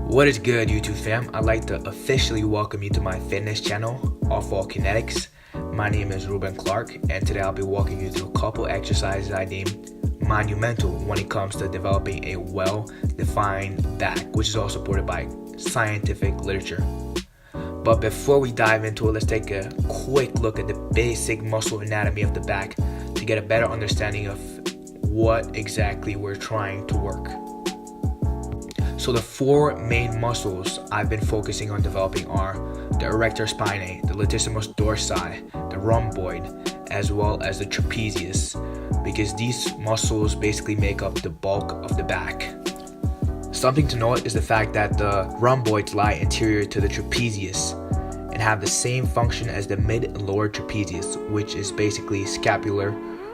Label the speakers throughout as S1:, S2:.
S1: What is good, YouTube fam? I'd like to officially welcome you to my fitness channel, Alphall Kinetics. My name is Ruben Clarke, and today I'll be walking you through a couple exercises I deem monumental when it comes to developing a well-defined back, which is all supported by scientific literature. But before we dive into it, let's take a quick look at the basic muscle anatomy of the back to get a better understanding of what exactly we're trying to work. So the four main muscles I've been focusing on developing are the erector spinae, the latissimus dorsi, the rhomboid, as well as the trapezius, because these muscles basically make up the bulk of the back. Something to note is the fact that the rhomboids lie anterior to the trapezius and have the same function as the mid and lower trapezius, which is basically scapular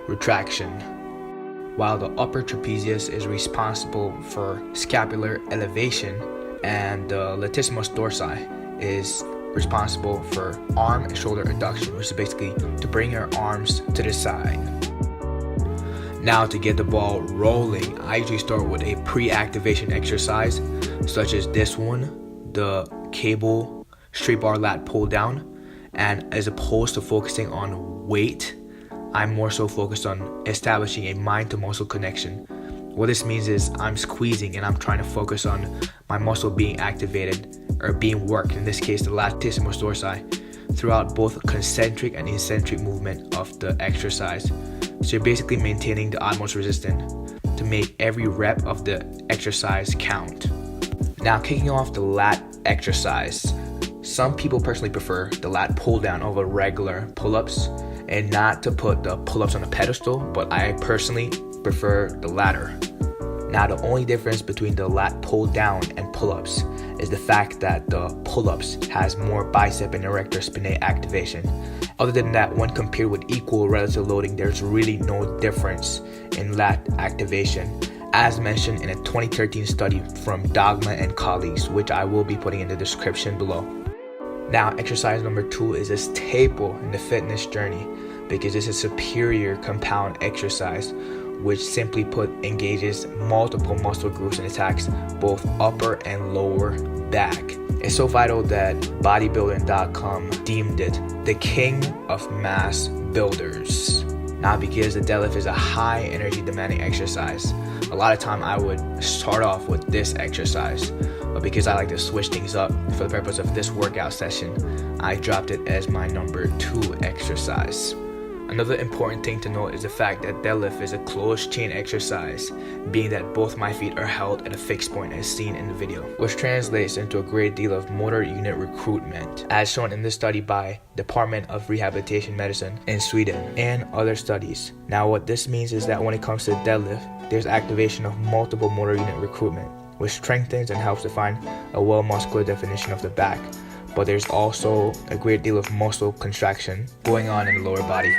S1: retraction, while the upper trapezius is responsible for scapular elevation and the latissimus dorsi is responsible for arm and shoulder adduction, which is basically to bring your arms to the side. Now, to get the ball rolling, I usually start with a pre-activation exercise such as this one, the cable straight bar lat pull down, and as opposed to focusing on weight, I'm more so focused on establishing a mind to muscle connection. What this means is I'm squeezing and I'm trying to focus on my muscle being activated or being worked, in this case the latissimus dorsi, throughout both concentric and eccentric movement of the exercise. So you're basically maintaining the utmost resistance to make every rep of the exercise count. Now, kicking off the lat exercise, some people personally prefer the lat pull down over regular pull-ups, and not to put the pull-ups on a pedestal, but I personally prefer the latter. Now, the only difference between the lat pull down and pull-ups is the fact that the pull-ups has more bicep and erector spinae activation. Other than that, when compared with equal relative loading, there's really no difference in lat activation, as mentioned in a 2013 study from Dogma and colleagues, which I will be putting in the description below. Now, exercise number 2 is a staple in the fitness journey because it's a superior compound exercise, which simply put engages multiple muscle groups and attacks both upper and lower back. It's so vital that bodybuilding.com deemed it the king of mass builders. Now, because the deadlift is a high energy demanding exercise, a lot of time I would start off with this exercise, but because I like to switch things up for the purpose of this workout session, I dropped it as my number 2 exercise. Another important thing to note is the fact that deadlift is a closed chain exercise, being that both my feet are held at a fixed point as seen in the video, which translates into a great deal of motor unit recruitment, as shown in this study by Department of Rehabilitation Medicine in Sweden and other studies. Now, what this means is that when it comes to deadlift, there's activation of multiple motor unit recruitment, which strengthens and helps define a well-muscular definition of the back. But there's also a great deal of muscle contraction going on in the lower body.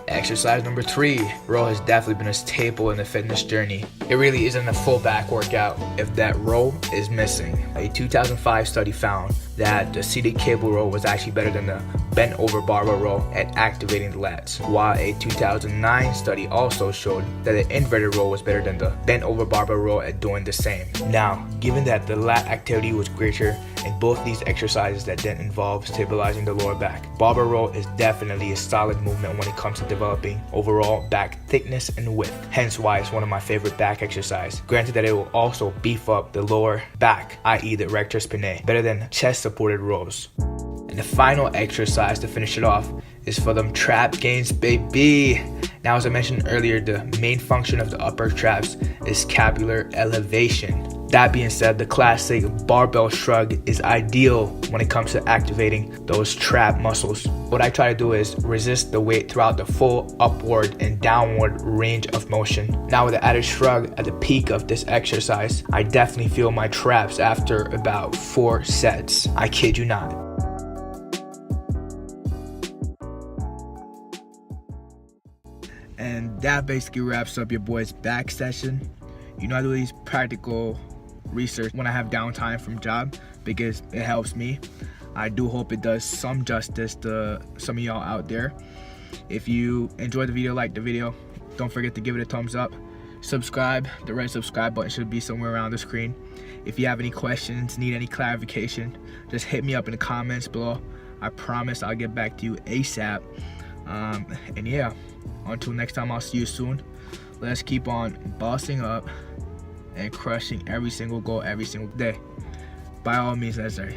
S1: Exercise number 3. Row has definitely been a staple in the fitness journey. It really isn't a full back workout if that row is missing. A 2005 study found that the seated cable row was actually better than the bent over barbell row at activating the lats, while a 2009 study also showed that the inverted row was better than the bent over barbell row at doing the same. Now, given that the lat activity was greater in both these exercises that didn't involve stabilizing the lower back, barbell row is definitely a solid movement when it comes to developing overall back thickness and width, hence why it's one of my favorite back exercise. Granted that it will also beef up the lower back, i.e. the erector spinae, better than chest supported rows. And the final exercise to finish it off is for them trap gains, baby. Now, as I mentioned earlier, the main function of the upper traps is scapular elevation. That being said, the classic barbell shrug is ideal when it comes to activating those trap muscles. What I try to do is resist the weight throughout the full upward and downward range of motion. Now, with the added shrug at the peak of this exercise, I definitely feel my traps after about 4 sets. I kid you not. And that basically wraps up your boy's back session. You know, I do these practical research when I have downtime from job because it helps me. I do hope it does some justice to some of y'all out there. If you enjoyed the video, like the video, don't forget to give it a thumbs up. Subscribe. The red subscribe button should be somewhere around the screen. If you have any questions, need any clarification, just hit me up in the comments below. I promise I'll get back to you ASAP. And yeah, until next time, I'll see you soon. Let's keep on bossing up and crushing every single goal every single day. By all means necessary.